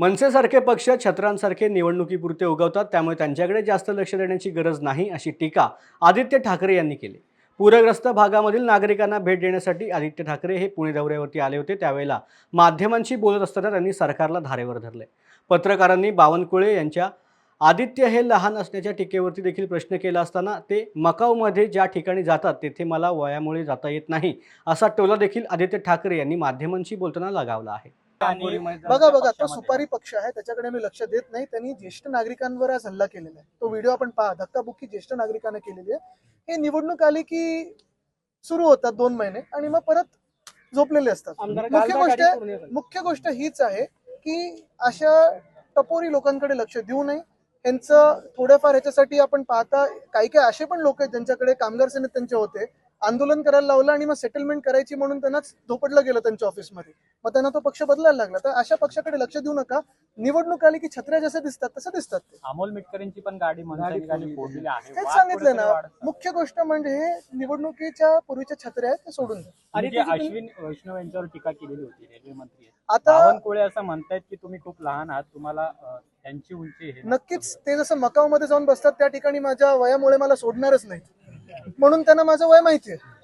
मनसेसारखे पक्ष छत्रांसारखे निवडणुकीपुरते उगवतात, त्यामुळे त्यांच्याकडे जास्त लक्ष देण्याची गरज नाही, अशी टीका आदित्य ठाकरे यांनी केली. पूरग्रस्त भागामधील नागरिकांना भेट देण्यासाठी आदित्य ठाकरे हे पुणे दौऱ्यावरती आले होते. त्यावेळेला माध्यमांशी बोलत असताना त्यांनी सरकारला धारेवर धरले. पत्रकारांनी बावनकुळे यांच्या आदित्य हे लहान असण्याच्या टीकेवरती देखील प्रश्न केला असताना ते मकाऊमध्ये ज्या ठिकाणी जातात तेथे मला वयामुळे जाता येत नाही, असा टोला देखील आदित्य ठाकरे यांनी माध्यमांशी बोलताना लगावला आहे. बघा तो सुपारी पक्ष आहे, त्याच्याकडे मी लक्ष देत नाही. त्यांनी ज्येष्ठ नागरिकांवर आज हल्ला केलेला आहे. तो व्हिडिओ आपण पहा. धक्काबुक्की ज्येष्ठ नागरिकांना केलेली आहे. हे निवडणूक आली की सुरू होतात 2 महिने आणि मग परत झोपलेले असतात. मुख्य गोष्ट हीच आहे की अशा टपोरी लोकांकडे लक्ष देऊ नये. यांचं थोडंफार ह्याच्यासाठी आपण पाहता काही काही असे पण लोक आहेत ज्यांच्याकडे कामगार सेनेत त्यांचे होते, आंदोलन करायला लावलं आणि मग सेटलमेंट करायची म्हणून त्यांनाच धोपटलं गेलं त्यांच्या ऑफिसमध्ये. मग त्यांना तो पक्ष बदलायला लागला. तर अशा पक्षाकडे लक्ष देऊ नका. निवडणूक आली की छत्र्या जसे दिसतात तसं दिसतात ते. अमोल मिटकरींची पण गाडी फोडलेली आहे. तेच सांगितलं ना. मुख्य गोष्ट म्हणजे हे निवडणुकीच्या पूर्वीच्या छत्र्या आहेत ते सोडून द्या. आणि अश्विन वैष्णव यांच्यावर टीका केलेली होती, रेल्वे मंत्री आता बावनकुळे असं म्हणतायत की तुम्ही खूप लहान आहात, तुम्हाला त्यांची उंची हे नक्कीच ते जसं मकाऊमध्ये जाऊन बसतात त्या ठिकाणी माझ्या वयामुळे मला सोडणारच नाही, म्हणून त्यांना माझं वय माहिती आहे.